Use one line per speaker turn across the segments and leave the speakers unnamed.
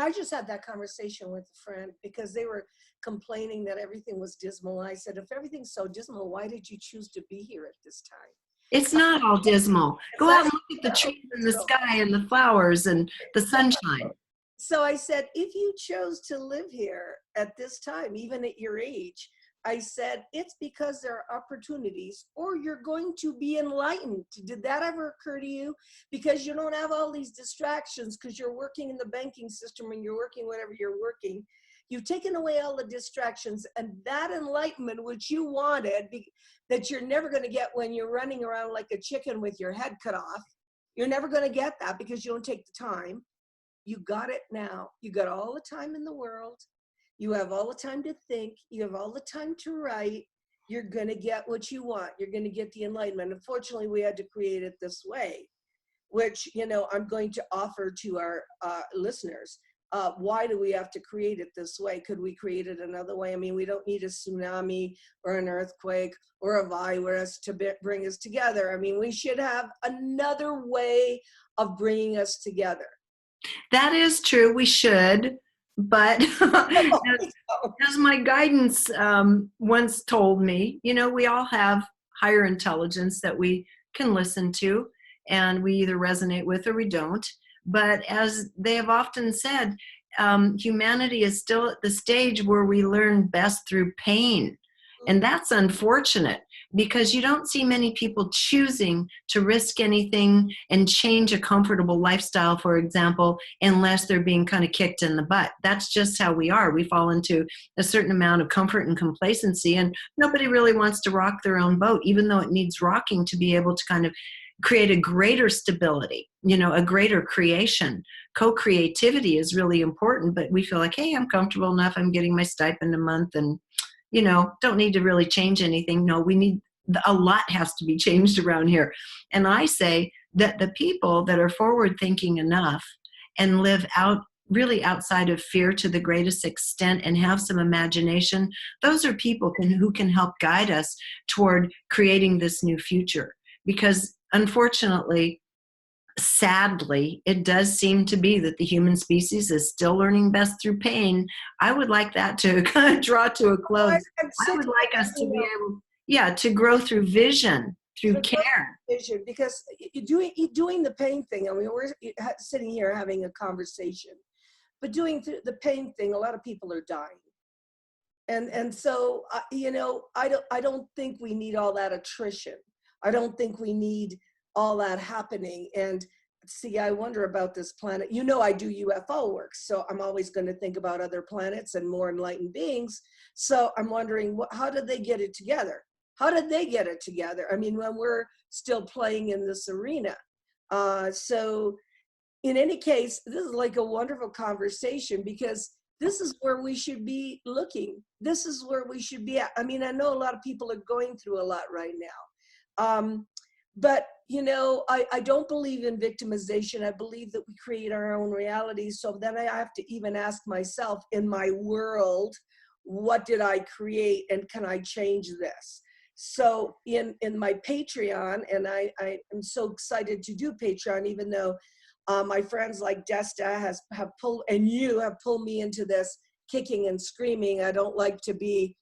I just had that conversation with a friend because they were complaining that everything was dismal. I said, if everything's so dismal, why did you choose to be here at this time?
It's not all dismal.
It's
Go out
not
and look at the trees and the
dismal.
sky and the flowers and the sunshine.
So I said, if you chose to live here at this time, even at your age, I said, it's because there are opportunities or you're going to be enlightened. Did that ever occur to you? Because you don't have all these distractions because you're working in the banking system and you're working whatever you're working. You've taken away all the distractions, and that enlightenment, which you wanted, that you're never going to get when you're running around like a chicken with your head cut off. You're never going to get that because you don't take the time. You got it now. You got all the time in the world. You have all the time to think. You have all the time to write. You're going to get what you want. You're going to get the enlightenment. Unfortunately, we had to create it this way, which, you know, I'm going to offer to our listeners. Why do we have to create it this way? Could we create it another way? I mean, we don't need a tsunami or an earthquake or a virus to bring us together. I mean, we should have another way of bringing us together.
That is true. We should. But as my guidance once told me, you know, we all have higher intelligence that we can listen to, and we either resonate with or we don't. But as they have often said, humanity is still at the stage where we learn best through pain. And that's unfortunate because you don't see many people choosing to risk anything and change a comfortable lifestyle, for example, unless they're being kind of kicked in the butt. That's just how we are. We fall into a certain amount of comfort and complacency, and nobody really wants to rock their own boat, even though it needs rocking to be able to kind of create a greater stability, you know, a greater creation. Co-creativity is really important, but we feel like, hey, I'm comfortable enough. I'm getting my stipend a month and, you know, don't need to really change anything. No, we need, a lot has to be changed around here. And I say that the people that are forward thinking enough and live out really outside of fear to the greatest extent and have some imagination, those are people who can help guide us toward creating this new future. Because unfortunately, sadly, it does seem to be that the human species is still learning best through pain. I would like that to kind of draw to a close. I would like us to be able, yeah, to grow through vision, through care.
Vision, because you're doing the pain thing. I mean, we're sitting here having a conversation, but doing the pain thing, a lot of people are dying. And so, you know, I don't think we need all that attrition. I don't think we need all that happening. And see, I wonder about this planet. You know, I do UFO work, so I'm always going to think about other planets and more enlightened beings. So I'm wondering, how did they get it together? How did they get it together? I mean, when we're still playing in this arena. So in any case, this is like a wonderful conversation because this is where we should be looking. This is where we should be at. I mean, I know a lot of people are going through a lot right now. But, you know, I don't believe in victimization. I believe that we create our own reality. So then I have to even ask myself, in my world, what did I create and can I change this? So in my Patreon, and I am so excited to do Patreon, even though my friends like Desta have pulled, and you have pulled me into this kicking and screaming. I don't like to be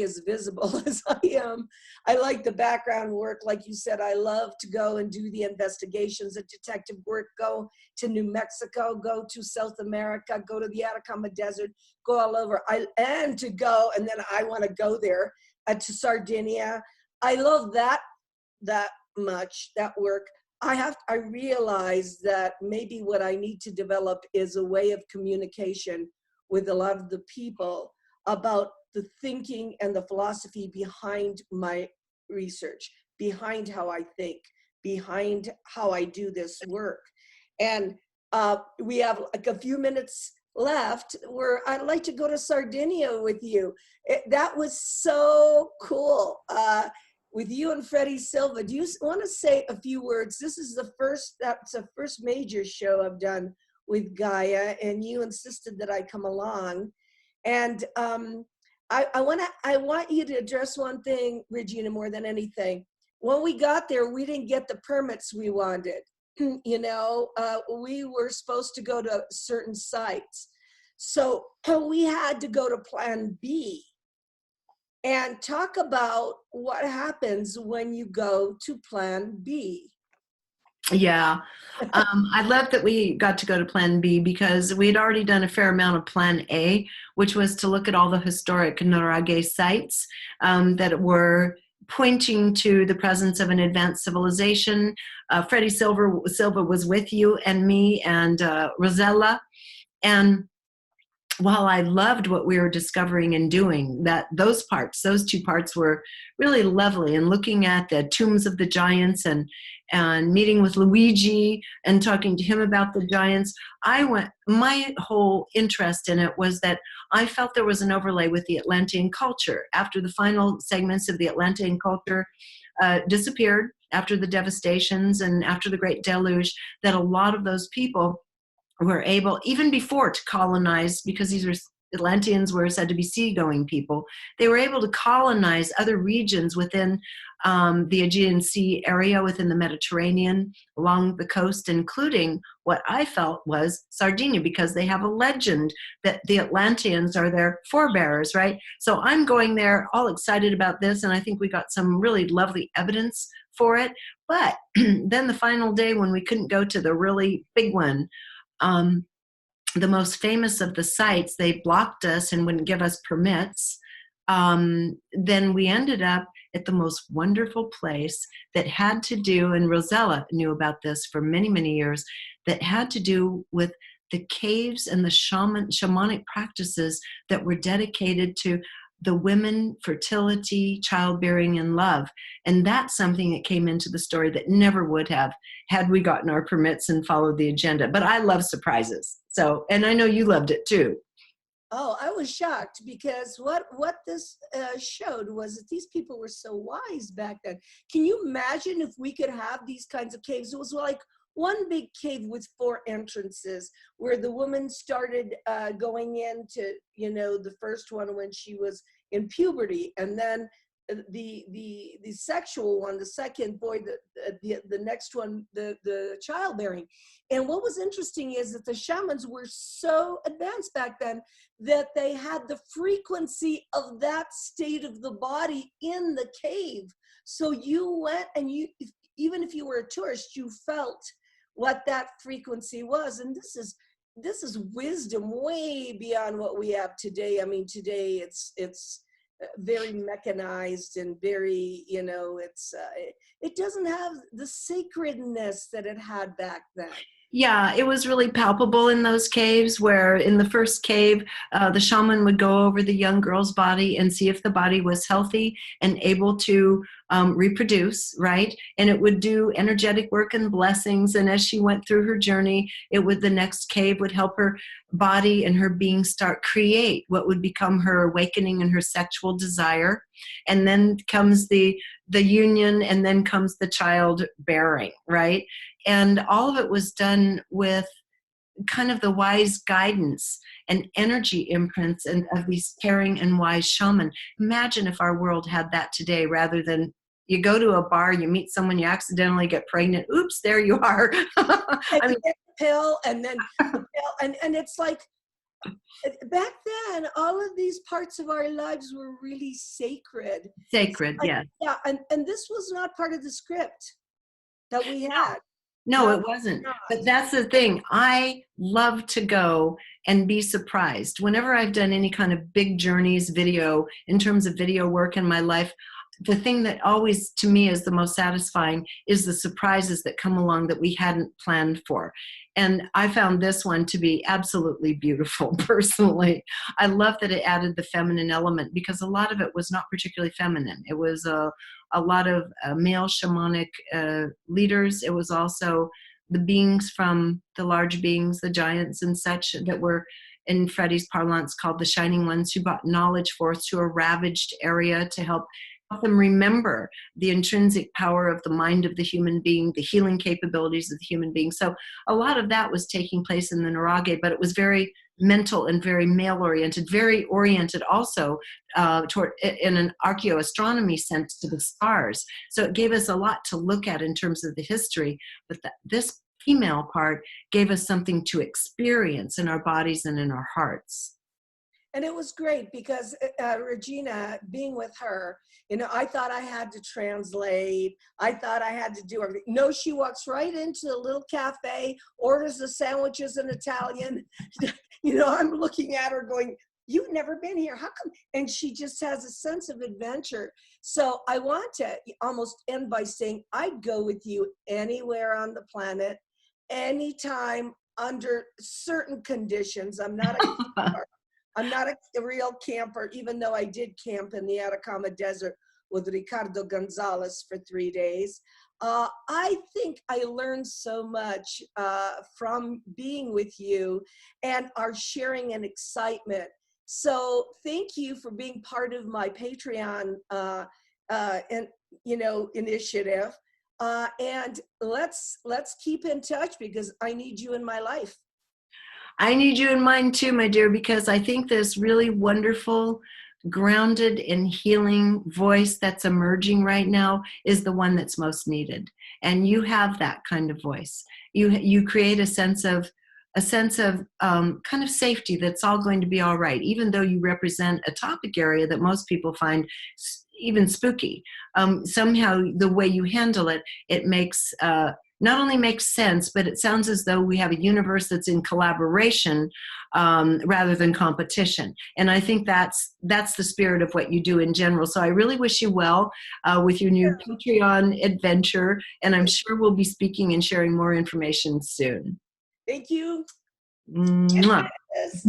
as visible as I am. I like the background work. Like you said, I love to go and do the investigations, the detective work, go to New Mexico, go to South America, go to the Atacama Desert, go all over. And then I want to go there to Sardinia. I love that much, that work. I realize that maybe what I need to develop is a way of communication with a lot of the people about the thinking and the philosophy behind my research, behind how I think, behind how I do this work. And we have like a few minutes left where I'd like to go to Sardinia with you. That was so cool. With you and Freddie Silva, do you want to say a few words? This is that's the first major show I've done with Gaia, and you insisted that I come along. And I want you to address one thing, Regina, more than anything. When we got there, we didn't get the permits we wanted. we were supposed to go to certain sites. So we had to go to plan B and talk about what happens when you go to plan B.
Yeah. I love that we got to go to Plan B because we had already done a fair amount of Plan A, which was to look at all the historic Norage sites that were pointing to the presence of an advanced civilization. Freddie Silva was with you and me and Rosella. And while I loved what we were discovering and doing, those two parts were really lovely. And looking at the tombs of the giants and meeting with Luigi and talking to him about the giants, my whole interest in it was that I felt there was an overlay with the Atlantean culture. After the final segments of the Atlantean culture disappeared, after the devastations and after the Great Deluge, that a lot of those people were able, even before, to colonize, because these were Atlanteans were said to be seagoing people. They were able to colonize other regions within the Aegean Sea area, within the Mediterranean, along the coast, including what I felt was Sardinia, because they have a legend that the Atlanteans are their forebears, right? So I'm going there all excited about this, and I think we got some really lovely evidence for it. But then the final day when we couldn't go to the really big one, the most famous of the sites, they blocked us and wouldn't give us permits. Then we ended up at the most wonderful place that had to do, and Rosella knew about this for many, many years, that had to do with the caves and the shamanic practices that were dedicated to the women, fertility, childbearing, and love. And that's something that came into the story that never would have had we gotten our permits and followed the agenda. But I love surprises. So, and I know you loved it too.
Oh, I was shocked because what this showed was that these people were so wise back then. Can you imagine if we could have these kinds of caves? It was like one big cave with 4 entrances where the woman started going into, the first one when she was in puberty, and then the sexual one, the second boy, the next one, the childbearing. And what was interesting is that the shamans were so advanced back then that they had the frequency of that state of the body in the cave. So you went and even if you were a tourist, you felt what that frequency was. And this is wisdom way beyond what we have today. I mean, today it's very mechanized and very, it doesn't have the sacredness that it had back then.
Yeah, it was really palpable in those caves, where in the first cave, the shaman would go over the young girl's body and see if the body was healthy and able to reproduce, right? And it would do energetic work and blessings. And as she went through her journey, the next cave would help her body and her being start create what would become her awakening and her sexual desire. And then comes the union, and then comes the child bearing, right? And all of it was done with kind of the wise guidance and energy imprints of these caring and wise shaman. Imagine if our world had that today, rather than you go to a bar, you meet someone, you accidentally get pregnant. Oops, there you are.
I mean, get the pill, and then the pill, and it's like, back then, all of these parts of our lives were really sacred.
Sacred, yes.
Yeah, and this was not part of the script that we had.
No, it wasn't. But that's the thing. I love to go and be surprised. Whenever I've done any kind of big journeys, in terms of video work in my life, the thing that always, to me, is the most satisfying is the surprises that come along that we hadn't planned for. And I found this one to be absolutely beautiful, personally. I love that it added the feminine element, because a lot of it was not particularly feminine. It was a lot of male shamanic leaders. It was also the beings from the large beings, the giants and such, that were, in Freddie's parlance, called the Shining Ones, who brought knowledge forth to a ravaged area to help them remember the intrinsic power of the mind of the human being, the healing capabilities of the human being. So a lot of that was taking place in the Norage, but it was very mental and very male-oriented, very oriented also toward, in an archaeoastronomy sense, to the stars. So it gave us a lot to look at in terms of the history. But this female part gave us something to experience in our bodies and in our hearts.
And it was great because Regina, being with her, you know, I thought I had to translate. I thought I had to do everything. No, she walks right into a little cafe, orders the sandwiches in Italian. You know, I'm looking at her going, you've never been here. How come? And she just has a sense of adventure. So I want to almost end by saying I'd go with you anywhere on the planet, anytime, under certain conditions. I'm not a real camper, even though I did camp in the Atacama Desert with Ricardo Gonzalez for 3 days. I think I learned so much from being with you and our sharing and excitement. So thank you for being part of my Patreon and initiative. And let's keep in touch because I need you in my life.
I need you in mine too, my dear, because I think this really wonderful, grounded and healing voice that's emerging right now is the one that's most needed. And you have that kind of voice. You create a sense of kind of safety that's all going to be all right, even though you represent a topic area that most people find even spooky. Somehow the way you handle it, it makes not only makes sense, but it sounds as though we have a universe that's in collaboration rather than competition. And I think that's the spirit of what you do in general. So I really wish you well with your new Patreon adventure, and I'm sure we'll be speaking and sharing more information soon.
Thank you.
Mwah.
Yes.